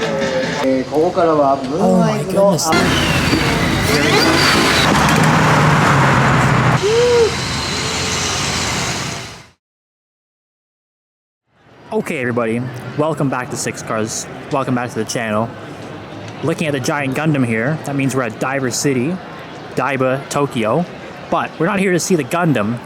Oh my goodness. Okay everybody, welcome back to Six Cars. Welcome back to the channel. Looking at the giant Gundam here, that means we're at Daiba City, Daiba, Tokyo. But we're not here to see the Gundam.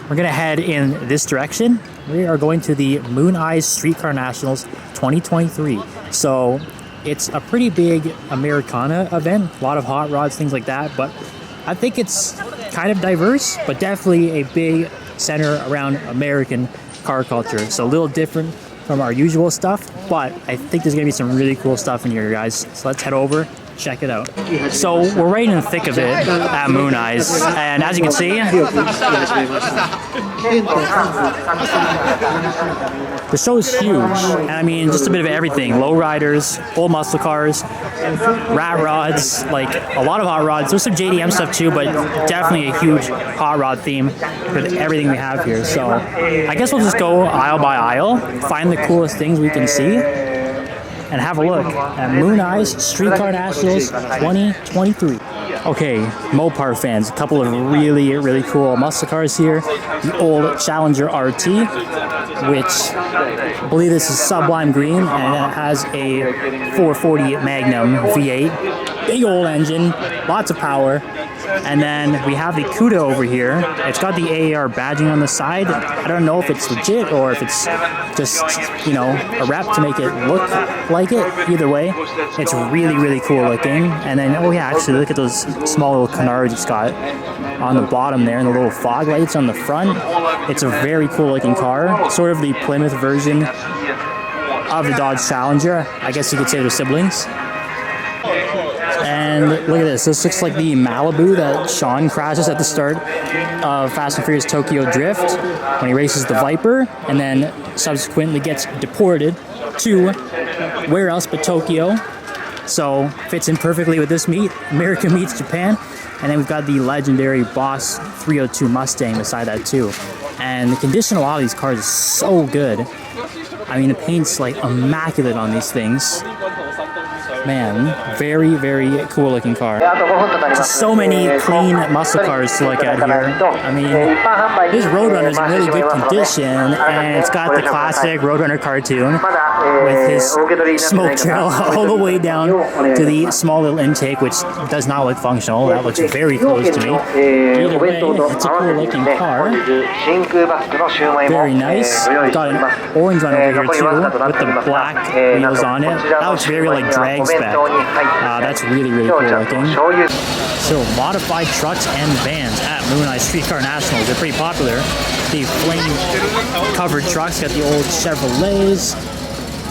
We're gonna head in this direction. We are going to the Mooneyes Street Car Nationals 2023. So it's a pretty big Americana event, a lot of hot rods, things like that, but I think it's kind of diverse, but definitely a big center around American car culture. So a little different from our usual stuff, but I think there's gonna be some really cool stuff in here, guys. So let's head over, check it out. So we're right in the thick of it at Mooneyes, and as you can see, the show is huge. And I mean, just a bit of everything: lowriders, old muscle cars, rat rods, like a lot of hot rods. There's some JDM stuff too, but definitely a huge hot rod theme with everything we have here. So I guess we'll just go aisle by aisle, find the coolest things we can see, and have a look at Mooneyes Street Car Nationals 2023. Okay, Mopar fans, a couple of really cool muscle cars here. The old Challenger RT, which I believe this is sublime green, and it has a 440 Magnum V8. Big old engine, lots of power. And then we have the Cuda over here. It's got the AAR badging on the side. I don't know if it's legit or if it's just, you know, a rep to make it look like it. Either way, it's really cool looking. And then, oh yeah, actually look at those small little canards it's got on the bottom there, and the little fog lights on the front. It's a very cool looking car. Sort of the Plymouth version of the Dodge Challenger. I guess you could say they're siblings. And look at this. This looks like the Malibu that Sean crashes at the start of Fast and Furious Tokyo Drift when he races the Viper and then subsequently gets deported to where else but Tokyo. So fits in perfectly with this meet. America meets Japan. And then we've got the legendary Boss 302 Mustang beside that too. And the condition of a lot of these cars is so good. I mean, the paint's like immaculate on these things. Man, very cool looking car. Just so many clean muscle cars to look at here. I mean, this Roadrunner's in really good condition, and it's got the classic Roadrunner cartoon with his smoke trail all the way down to the small little intake, which does not look functional. That looks very close to me. Either way, it's a cool looking car. Very nice. Got an orange one over here too, with the black wheels on it. That looks very like drag spec. That's really cool looking. So modified trucks and vans at Mooneyes Street Car Nationals. They're pretty popular. The flame covered trucks got the old Chevrolets,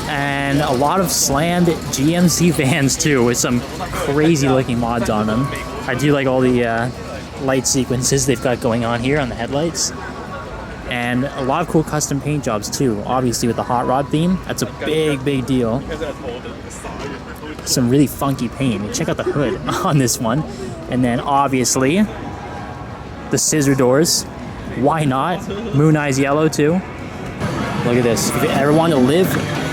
and a lot of slammed GMC vans too, with some crazy looking mods on them. I do like all the light sequences they've got going on here on the headlights. And a lot of cool custom paint jobs too, obviously with the hot rod theme. That's a big deal. Some really funky paint. Check out the hood on this one. And then obviously the scissor doors. Why not? Mooneyes yellow too. Look at this. If you ever want to live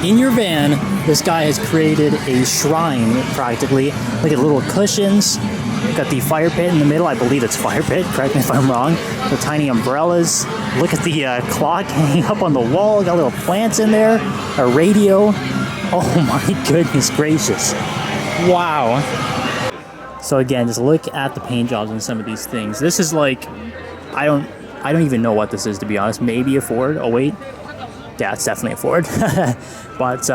in your van, this guy has created a shrine practically. Look at the little cushions. Got the fire pit in the middle. I believe it's fire pit. Correct me if I'm wrong. The tiny umbrellas. Look at the clock hanging up on the wall. Got little plants in there. A radio. Oh my goodness gracious. Wow. So again, just look at the paint jobs on some of these things. This is like, I don't even know what this is, to be honest. Maybe a Ford. Oh wait. Yeah, it's definitely a Ford. But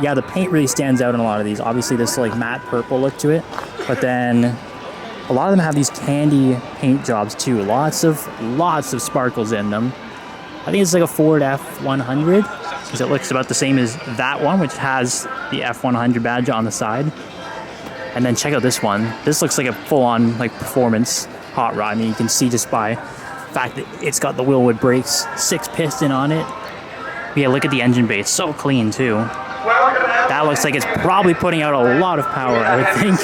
yeah, the paint really stands out in a lot of these. Obviously this like matte purple look to it. But then a lot of them have these candy paint jobs too. Lots of sparkles in them. I think it's like a Ford F100, because it looks about the same as that one, which has the F100 badge on the side. And then check out this one. This looks like a full-on like performance hot rod. I mean, you can see just by the fact that it's got the Willwood brakes, 6-piston on it. But yeah, look at the engine bay. It's so clean too. That looks like it's probably putting out a lot of power, I would think.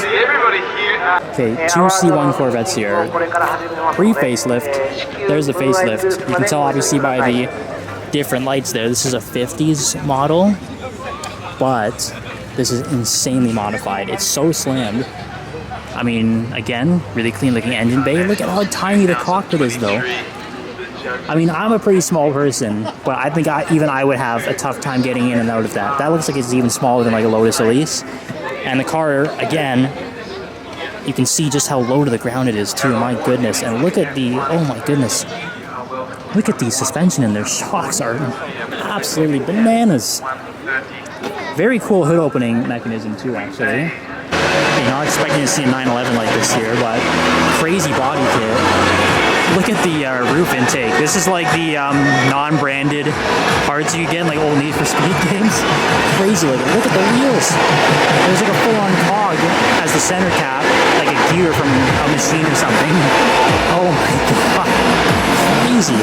Okay, 2 C1 Corvettes here. Pre-facelift. There's the facelift. You can tell obviously by the different lights there. This is a 50s model, but This is insanely modified. It's so slammed. I mean, again, really clean looking engine bay. Look at how tiny the cockpit is though. I mean, I'm a pretty small person, but I think even I would have a tough time getting in and out of that. That looks like it's even smaller than like a Lotus Elise. And the car, again, you can see just how low to the ground it is too, my goodness. And look at the, oh my goodness. Look at the suspension and their shocks are absolutely bananas. Very cool hood opening mechanism too, actually. You're not expecting to see a 911 like this here, but crazy body kit. Look at the roof intake. This is like the non-branded parts you get in like old Need for Speed games. Crazy looking. Look at the wheels. There's like a full-on cog as the center cap, like a gear from a machine or something. Oh my god. Crazy.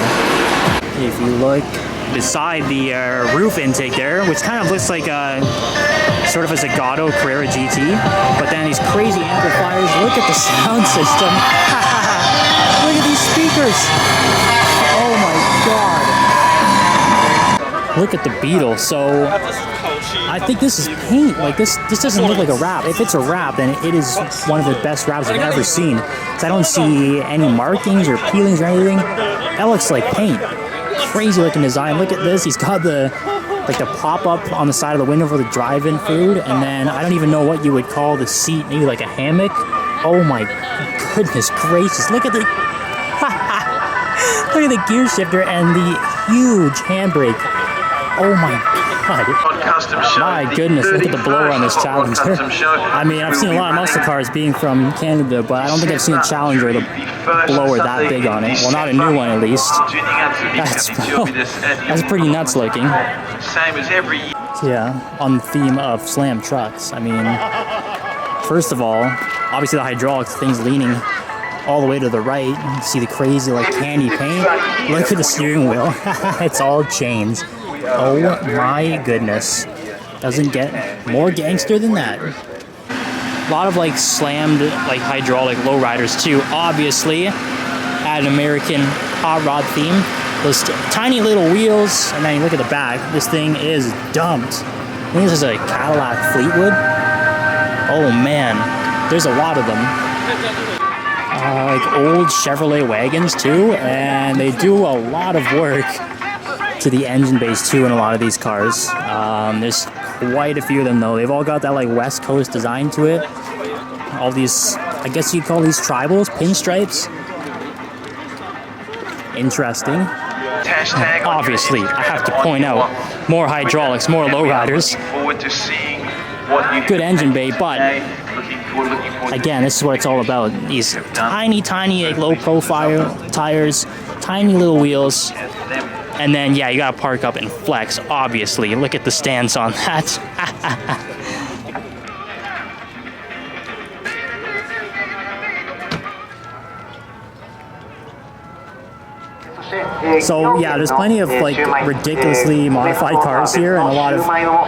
If you look beside the roof intake there, which kind of looks like sort of a Zagato Carrera GT, but then these crazy amplifiers. Look at the sound system. Look at these speakers. Oh my god. Look at the Beetle. So I think this is paint. Like this doesn't look like a wrap. If it's a wrap, then it is one of the best wraps I've ever seen. So I don't see any markings or peelings or anything. That looks like paint. Crazy looking design. Look at this. He's got the pop-up on the side of the window for the drive-in food, and then I don't even know what you would call the seat, maybe like a hammock. Oh my goodness gracious. Look at the look at the gear shifter and the huge handbrake. Oh my god. My goodness, look at the blower on this Challenger. I mean, I've seen a lot of muscle cars being from Canada, but I don't think I've seen a Challenger with a blower that big on it. Well, not a new one at least. That's pretty nuts looking. Yeah, on the theme of slam trucks. I mean, first of all, obviously the hydraulics thing's leaning all the way to the right. You see the crazy like candy paint. Look at the steering wheel. It's all chains. Oh my goodness. Doesn't get more gangster than that. A lot of like slammed like hydraulic lowriders too. Obviously, at an American hot rod theme. Those tiny little wheels, and then you look at the back. This thing is dumped. I think this is a Cadillac Fleetwood. Oh man, there's a lot of them. Like old Chevrolet wagons too, and they do a lot of work to the engine base too in a lot of these cars. There's quite a few of them though. They've all got that like West Coast design to it. All these, I guess you'd call these tribals, pinstripes. Interesting. Obviously, I have to point out more hydraulics, more lowriders. Good engine bay, but again, this is what it's all about. These tiny, like, low profile tires, tiny little wheels. And then, yeah, you gotta park up and flex, obviously. Look at the stance on that. So, yeah, there's plenty of, like, ridiculously modified cars here and a lot of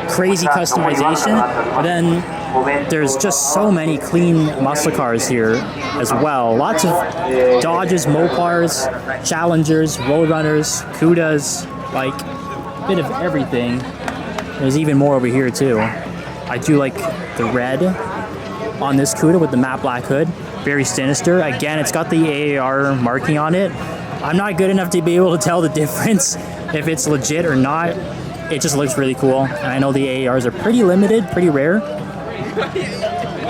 crazy customization. But then there's just so many clean muscle cars here as well. Lots of Dodges, Mopars, Challengers, Roadrunners, Cudas, like a bit of everything. There's even more over here too. I do like the red on this Cuda with the matte black hood. Very sinister. Again, it's got the AAR marking on it. I'm not good enough to be able to tell the difference if it's legit or not. It just looks really cool. And I know the AARs are pretty limited, pretty rare.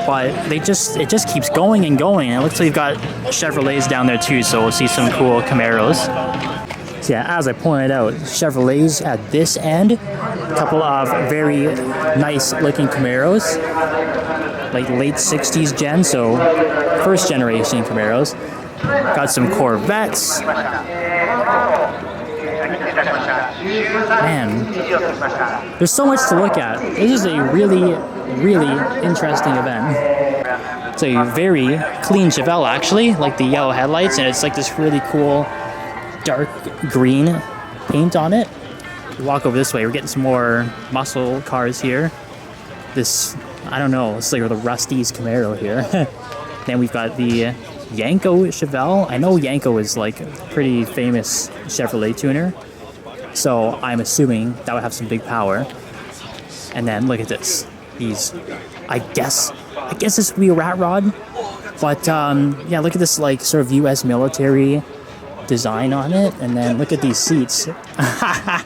But it just keeps going and going. And it looks like you've got Chevrolets down there too, so we'll see some cool Camaros. So yeah, as I pointed out, Chevrolets at this end. A couple of very nice looking Camaros. Like late 60s gen, so first generation Camaros. Got some Corvettes. Man, there's so much to look at. This is a really, really interesting event. It's a very clean Chevelle, actually, like the yellow headlights, and it's like this really cool dark green paint on it. We walk over this way, we're getting some more muscle cars here. This, I don't know, it's like the Rusty's Camaro here. Then we've got the Yanko Chevelle. I know Yanko is like a pretty famous Chevrolet tuner, so I'm assuming that would have some big power. And then look at this. these, I guess this would be a rat rod. But yeah, look at this like sort of U.S. military design on it, and then look at these seats. I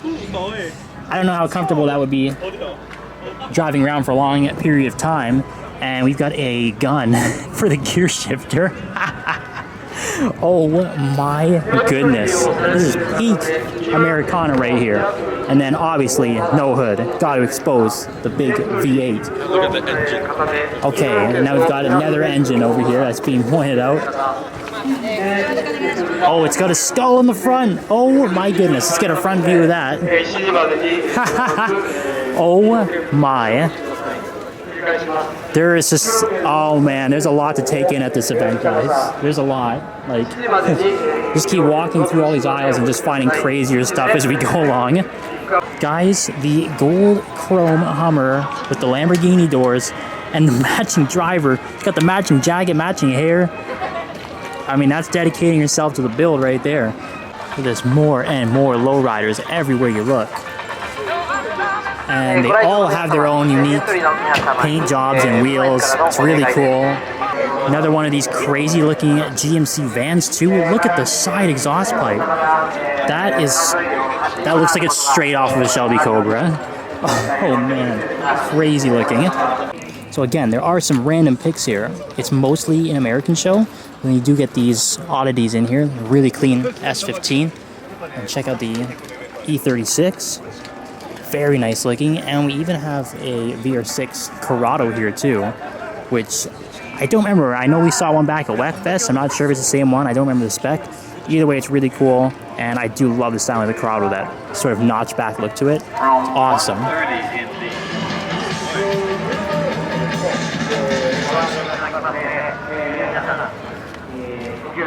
don't know how comfortable that would be driving around for a long period of time. And we've got a gun for the gear shifter. Oh my goodness. This is peak Americana right here. And then obviously no hood. Got to expose the big V8. Look at the engine. Okay, and now we've got another engine over here that's being pointed out. Oh, it's got a skull in the front. Oh my goodness. Let's get a front view of that. Oh my. There is just, oh man, there's a lot to take in at this event, guys. There's a lot. Like, just keep walking through all these aisles and just finding crazier stuff as we go along. Guys, the gold chrome Hummer with the Lamborghini doors and the matching driver. It's got the matching jacket, matching hair. I mean, that's dedicating yourself to the build right there. There's more and more lowriders everywhere you look. And they all have their own unique paint jobs and wheels. It's really cool. Another one of these crazy looking GMC vans too. Look at the side exhaust pipe. That looks like it's straight off of a Shelby Cobra. Oh man, crazy looking. So again, there are some random picks here. It's mostly an American show. And you do get these oddities in here. Really clean S15. And check out the E36. Very nice looking, and we even have a VR6 Corrado here too, which I don't remember. I know we saw one back at WECFest. I'm not sure if it's the same one. I don't remember the spec. Either way, it's really cool, and I do love the style of the Corrado, that sort of notch back look to it. It's awesome.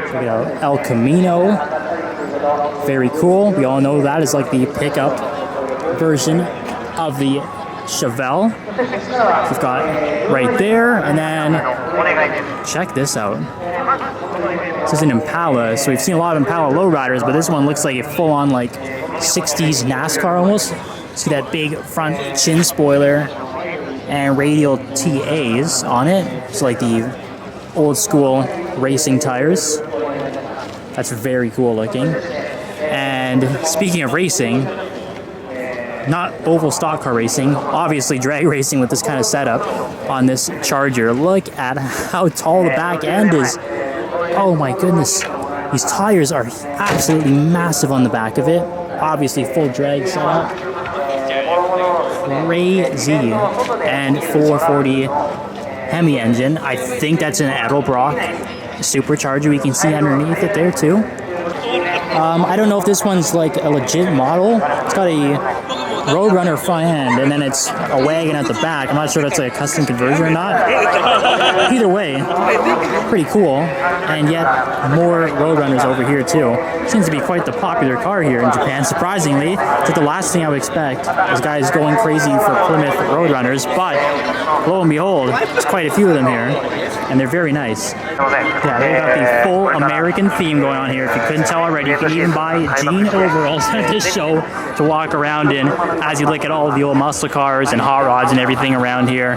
Check it out, El Camino. Very cool. We all know that is like the pickup version of the Chevelle. We've got right there, and then check this out. This is an Impala, so we've seen a lot of Impala lowriders, but this one looks like a full-on like 60s NASCAR almost. See that big front chin spoiler and radial TAs on it. It's like the old school racing tires. That's very cool looking. And speaking of racing, not oval stock car racing, obviously drag racing with this kind of setup on this Charger. Look at how tall the back end is. Oh my goodness. These tires are absolutely massive on the back of it. Obviously full drag setup. Crazy. And 440 Hemi engine. I think that's an Edelbrock supercharger. We can see underneath it there too. I don't know if this one's like a legit model. It's got a Roadrunner front end, and then it's a wagon at the back. I'm not sure if that's like a custom conversion or not. Either way, pretty cool. And yet, more Roadrunners over here too. Seems to be quite the popular car here in Japan, surprisingly. It's like the last thing I would expect is guys going crazy for Plymouth Roadrunners, but lo and behold, there's quite a few of them here, and they're very nice. Yeah, they got the full American theme going on here. If you couldn't tell already, you can even buy jean overalls at this show to walk around in as you look at all of the old muscle cars and hot rods and everything around here.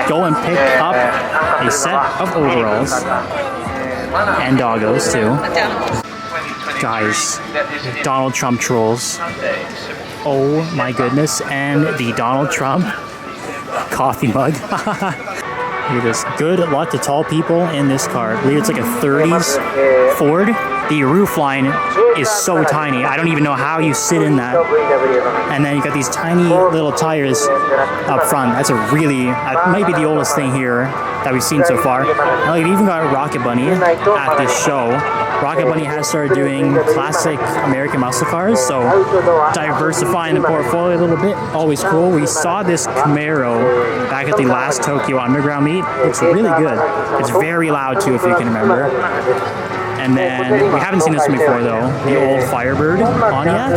Go and pick up a set of overalls and doggos too. Guys, Donald Trump trolls. Oh my goodness, and the Donald Trump coffee mug. Look at this. Good luck to tall people in this car. I believe it's like a 30s Ford. The roof line is so tiny. I don't even know how you sit in that. And then you got these tiny little tires up front. That's a really, might be the oldest thing here that we've seen so far. And like, it even got Rocket Bunny at this show. Rocket Bunny has started doing classic American muscle cars, so diversifying the portfolio a little bit, always cool. We saw this Camaro back at the last Tokyo Underground meet. It's really good. It's very loud too, if you can remember. And then, we haven't seen this one before though, the old Firebird Pontiac.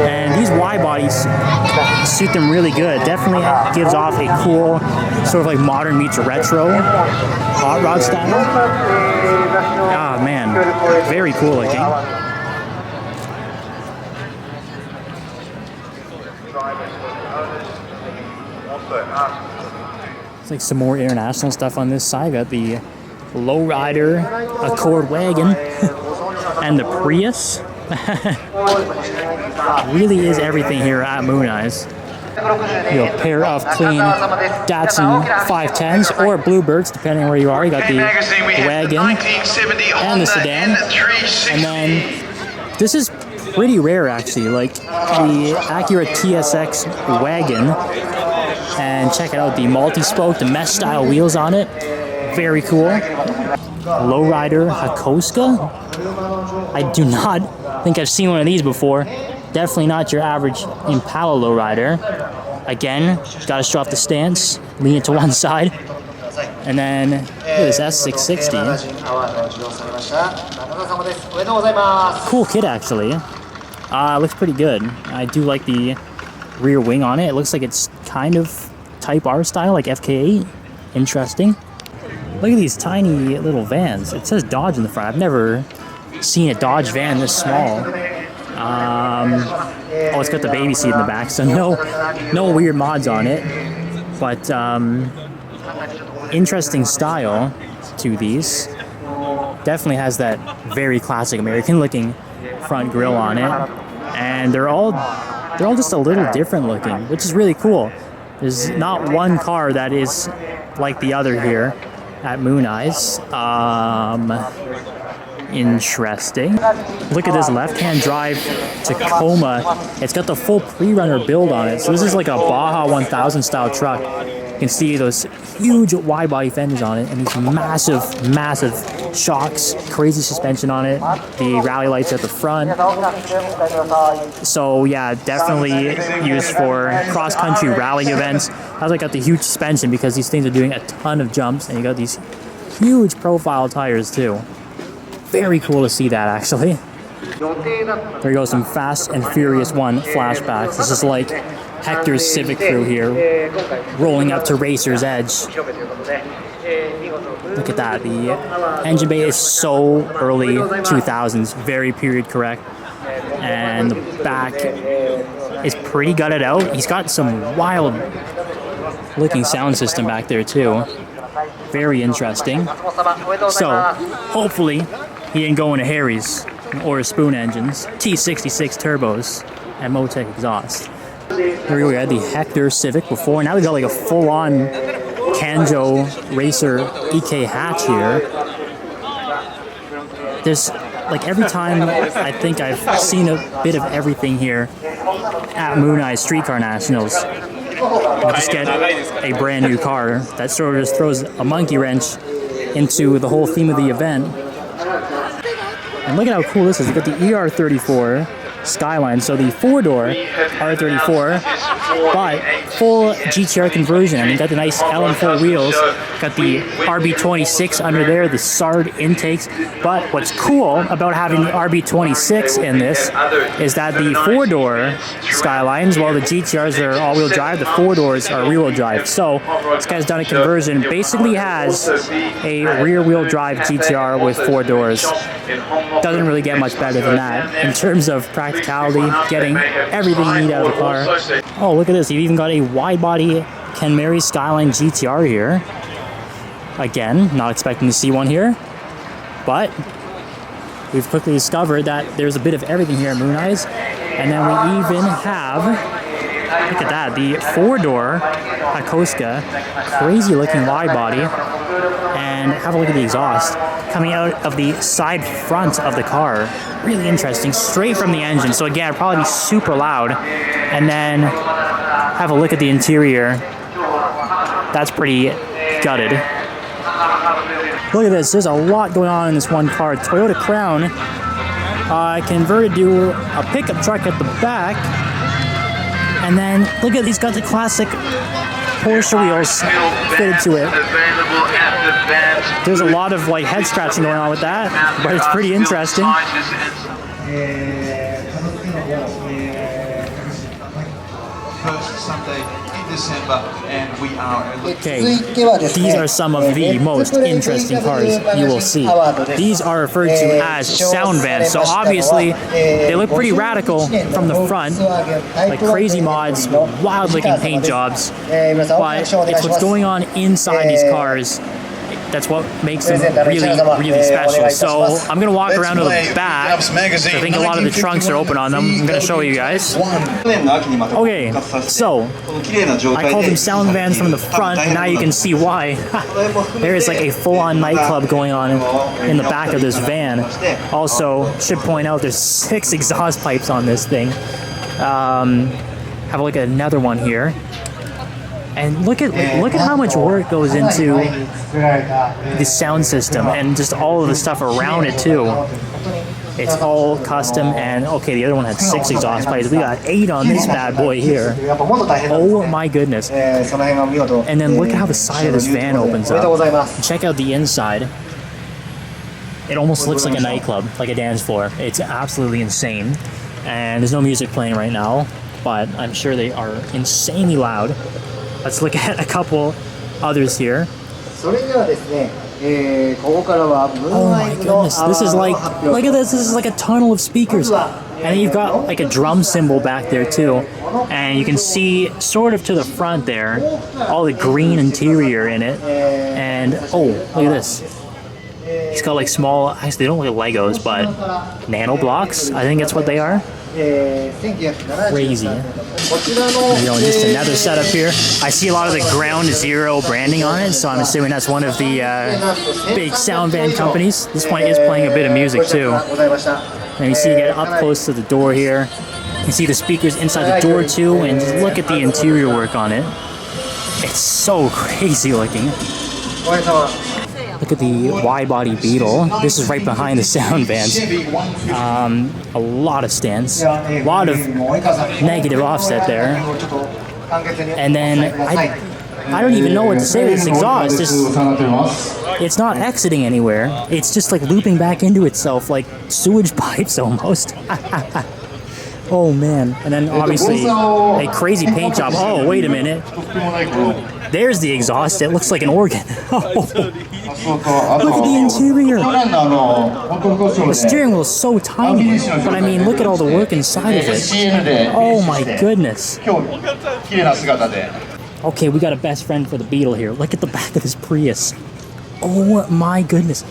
And these wide bodies suit them really good. Definitely gives off a cool, sort of like modern meets retro hot rod style. Ah man, very cool looking. It's like some more international stuff on this side. Got the lowrider Accord wagon and the Prius. Really is everything here at Mooneyes. You have a pair of clean Datsun 510s or Bluebirds, depending on where you are. You got the wagon and the sedan. And then this is pretty rare, actually, like the Acura TSX wagon. And check it out, the multi-spoke, the mesh style wheels on it. Very cool. Lowrider Hakoska. I do not think I've seen one of these before. Definitely not your average Impala lowrider. Again, gotta show off the stance, lean it to one side. And then, look at this S660. Cool kit, actually. Looks pretty good. I do like the rear wing on it. It looks like it's kind of Type R style, like FK8. Interesting. Look at these tiny little vans. It says Dodge in the front. I've never seen a Dodge van this small. Oh, it's got the baby seat in the back, so no weird mods on it. But interesting style to these. Definitely has that very classic American-looking front grille on it, and they're all just a little different looking, which is really cool. There's not one car that is like the other here at Mooneyes. Interesting. Look at this left-hand drive Tacoma. It's got the full pre-runner build on it. So this is like a Baja 1000 style truck. You can see those huge wide body fenders on it and these massive shocks, crazy suspension on it, the rally lights at the front. So yeah, definitely used for cross-country rally events. I got the huge suspension because these things are doing a ton of jumps, and you got these huge profile tires too. Very cool to see that, actually. There you go, some Fast and Furious 1 flashbacks. This is like Hector's Civic crew here, rolling up to Racer's Edge. Look at that. The engine bay is so early 2000s, very period correct. And the back is pretty gutted out. He's got some wild looking sound system back there too. Very interesting. So, hopefully, he didn't go into Harry's or Spoon engines, T66 turbos, and Motec exhaust. Here we go, we had the Hector Civic before. Now we got like a full-on Kanjo Racer EK hatch here. There's, like, every time I think I've seen a bit of everything here at Mooneyes Street Car Nationals. You just get a brand new car that sort of just throws a monkey wrench into the whole theme of the event. And look at how cool this is. You got the ER34 Skyline, so the four-door R34, but full GTR conversion. And you got the nice LM4 wheels, got the RB26 under there, the SARD intakes. But what's cool about having the RB26 in this is that the four-door Skylines, while the GTRs are all-wheel drive, the four doors are rear-wheel drive. So this guy's done a conversion, basically has a rear-wheel drive GTR with four doors. Doesn't really get much better than that in terms of practicality, getting everything you need out of the car. Oh, look at this. You've even got a wide-body Ken Mary Skyline GTR here. Again, not expecting to see one here, but we've quickly discovered that there's a bit of everything here at Mooneyes. And then we even have, look at that, the four-door Hakoska, crazy-looking wide-body. And have a look at the exhaust coming out of the side front of the car. Really interesting, straight from the engine. So again, it'd probably be super loud. And then have a look at the interior. That's pretty gutted. Look at this, there's a lot going on in this one car. Toyota Crown converted to a pickup truck at the back. And then look at these, got the classic Porsche wheels fitted to it. There's a lot of like head scratching going on with that, but it's pretty interesting. Okay, these are some of the most interesting cars you will see. These are referred to as sound vans, so obviously they look pretty radical from the front, like crazy mods, wild looking paint jobs, but it's what's going on inside these cars that's what makes them really special. So I'm gonna walk around to the back. I think a lot of the trunks are open on them. I'm gonna show you guys. Okay, so I called them sound vans from the front, and now you can see why. There is like a full-on nightclub going on in the back of this van. Also, should point out there's 6 exhaust pipes on this thing. Have a look at another one here. And look at how much work goes into the sound system and just all of the stuff around it too. It's all custom, and okay, the other one had 6 exhaust pipes. We got 8 on this bad boy here. Oh my goodness. And then look at how the side of this van opens up. Check out the inside. It almost looks like a nightclub, like a dance floor. It's absolutely insane. And there's no music playing right now, but I'm sure they are insanely loud. Let's look at a couple others here. Oh my goodness, this is like, look at this is like a tunnel of speakers. And then you've got like a drum cymbal back there too. And you can see sort of to the front there, all the green interior in it. And oh, look at this. It's got like small, actually they don't look like Legos, but nano blocks, I think that's what they are. Crazy. Just another setup here. I see a lot of the Ground Zero branding on it, so I'm assuming that's one of the big sound van companies. This one is playing a bit of music too. And you see you get up close to the door here. You see the speakers inside the door too, and just look at the interior work on it. It's so crazy looking. Look at the wide-body Beetle. This is right behind the sound vans. A lot of stands, a lot of negative offset there. And then I don't even know what to say with this exhaust. It's not exiting anywhere. It's just like looping back into itself like sewage pipes almost. Oh man. And then obviously a crazy paint job. Oh, wait a minute. There's the exhaust. It looks like an organ. Look at the interior. The steering wheel is so tiny, but I mean, look at all the work inside of it. Oh my goodness. Okay, we got a best friend for the Beetle here. Look at the back of this Prius. Oh my goodness.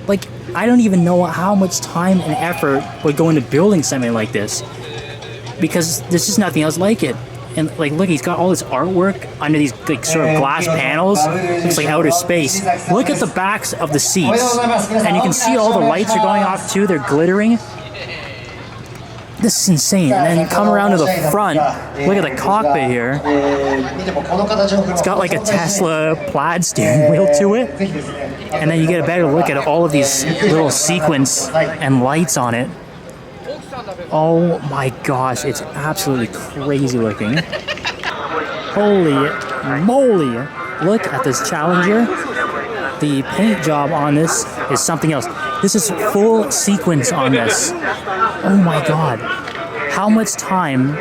Like, I don't even know how much time and effort would go into building something like this, because there's just nothing else like it. And like, look, he's got all this artwork under these like sort of glass panels. Looks like outer space. Look at the backs of the seats, and you can see all the lights are going off too. They're glittering. This is insane. And then you come around to the front. Look at the cockpit here. It's got like a Tesla plaid steering wheel to it. And then you get a better look at all of these little sequins and lights on it. Oh my gosh, it's absolutely crazy looking. Holy moly. Look at this Challenger. The paint job on this is something else. This is full sequence on this. Oh my god. How much time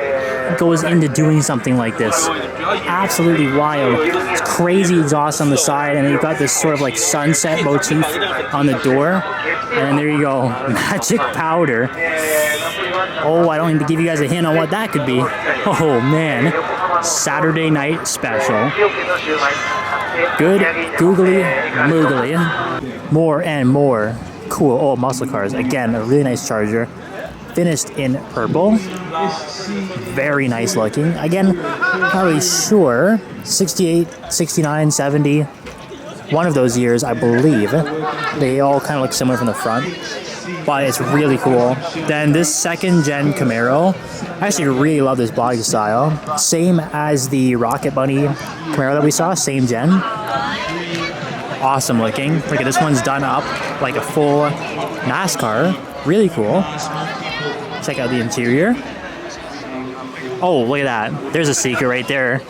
goes into doing something like this? Absolutely wild. It's crazy exhaust on the side, and then you've got this sort of like sunset motif on the door. And then there you go. Magic powder. Oh, I don't need to give you guys a hint on what that could be. Oh man. Saturday night special. Good googly moogly. More and more cool old muscle cars. Again, a really nice Charger. Finished in purple. Very nice looking. Again, not really sure. 68, 69, 70. One of those years, I believe. They all kind of look similar from the front, but it's really cool. Then this second gen Camaro, I actually really love this body style. Same as the Rocket Bunny Camaro that we saw, same gen. Awesome looking. Look at this one's done up like a full NASCAR. Really cool. Check out the interior. Oh, look at that. There's a secret right there.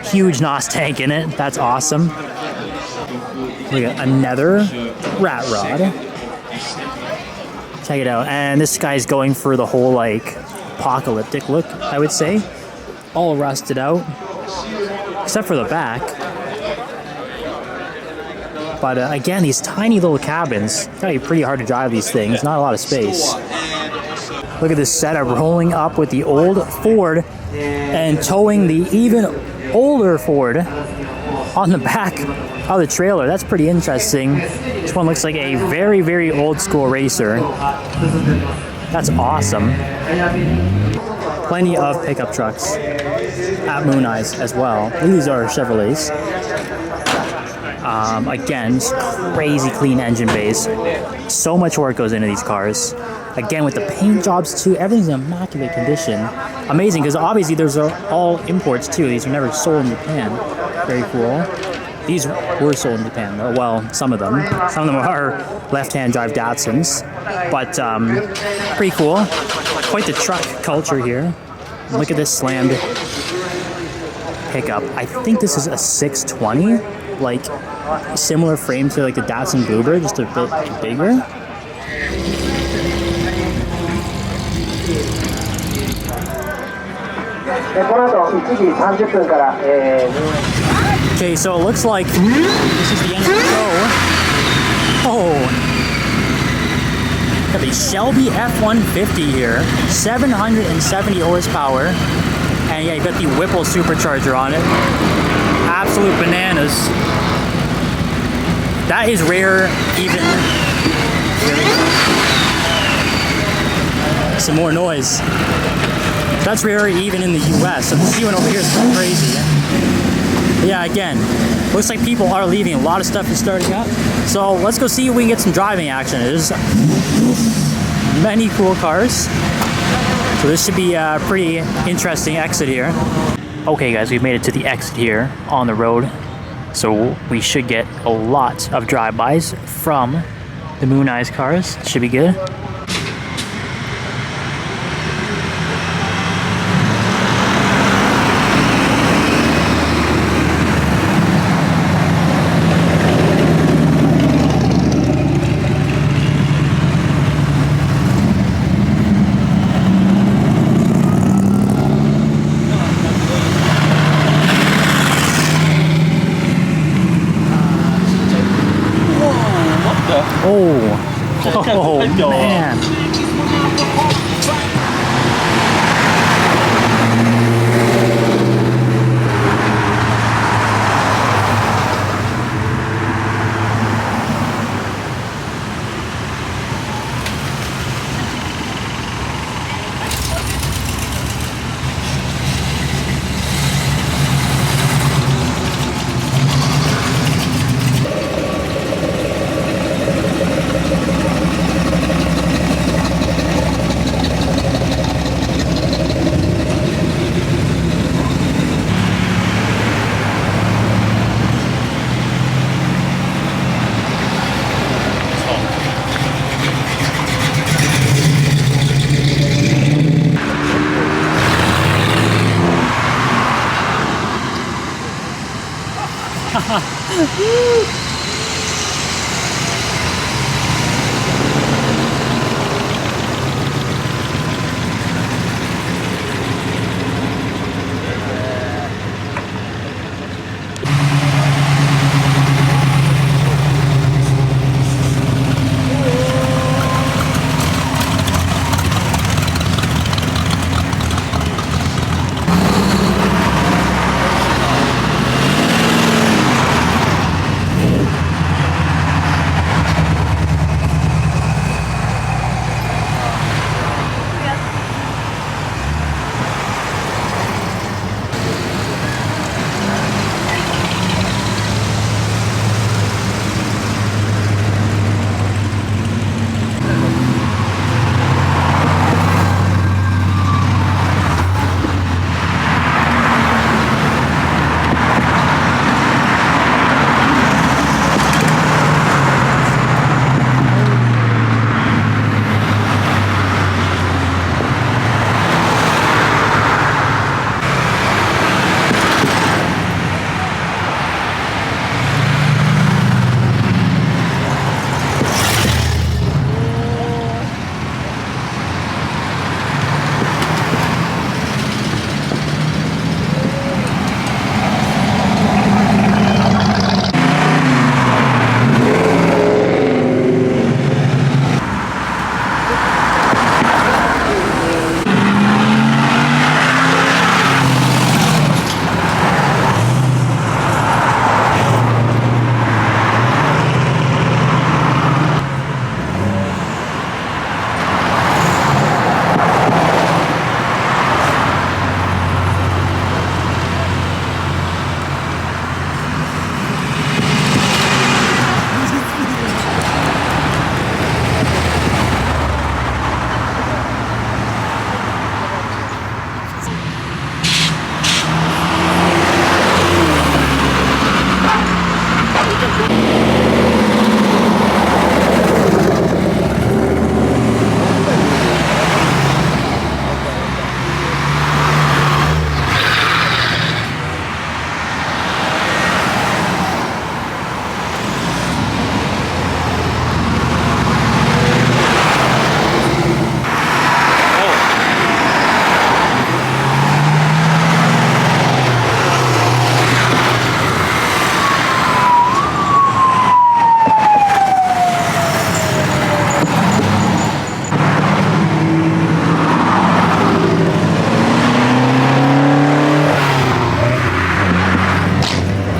Huge NOS tank in it. That's awesome. We got another rat rod. Check it out. And this guy's going for the whole like apocalyptic look, I would say. All rusted out. except for the back. But again, these tiny little cabins, gotta be pretty hard to drive these things, not a lot of space. Look at this setup, rolling up with the old Ford and towing the even older Ford on the back of the trailer. That's pretty interesting. This one looks like a very, very old school racer. That's awesome. Plenty of pickup trucks at Mooneyes as well. These are Chevrolets. Again, crazy clean engine bays. So much work goes into these cars. Again, with the paint jobs too, everything's in immaculate condition. Amazing, because obviously there's all imports too. These were never sold in Japan. Very cool. These were sold in Japan, though. Well, some of them. Some of them are left-hand drive Datsuns. But pretty cool. Quite the truck culture here. Look at this slammed pickup. I think this is a 620. Like, similar frame to like the Datsun Bluebird, just a bit bigger. Okay, so it looks like this is the end of the show. Oh, got the Shelby F-150 here, 770 horsepower, and yeah, you got the Whipple supercharger on it. Absolute bananas. That is rare, even. Some more noise. That's rare even in the US. So the C1 over here is crazy. Yeah, again, looks like people are leaving. A lot of stuff is starting up. So let's go see if we can get some driving action. There's many cool cars. So this should be a pretty interesting exit here. Okay guys, we've made it to the exit here on the road. So we should get a lot of drive-bys from the Mooneyes cars. Should be good. Oh man.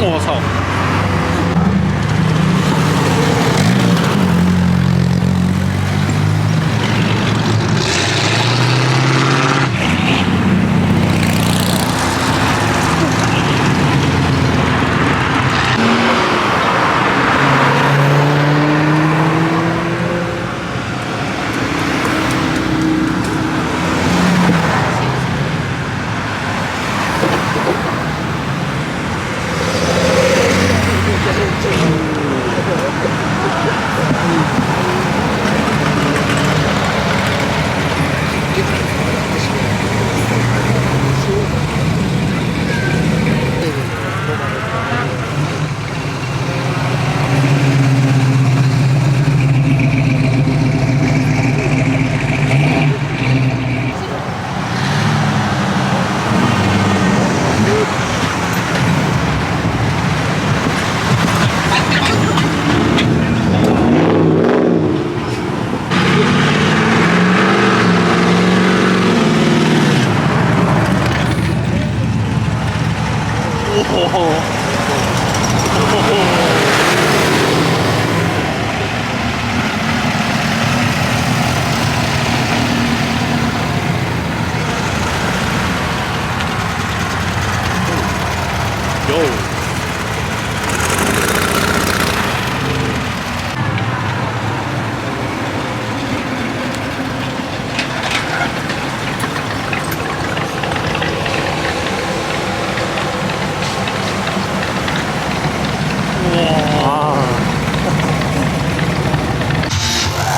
我操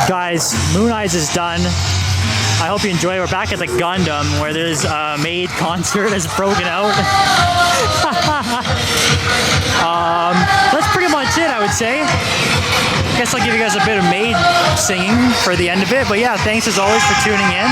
！Guys, Mooneyes is done. I hope you enjoy. We're back at the Gundam where there's a maid concert has broken out. That's pretty much it, I would say. Guess I'll give you guys a bit of maid singing for the end of it. But yeah, thanks as always for tuning in.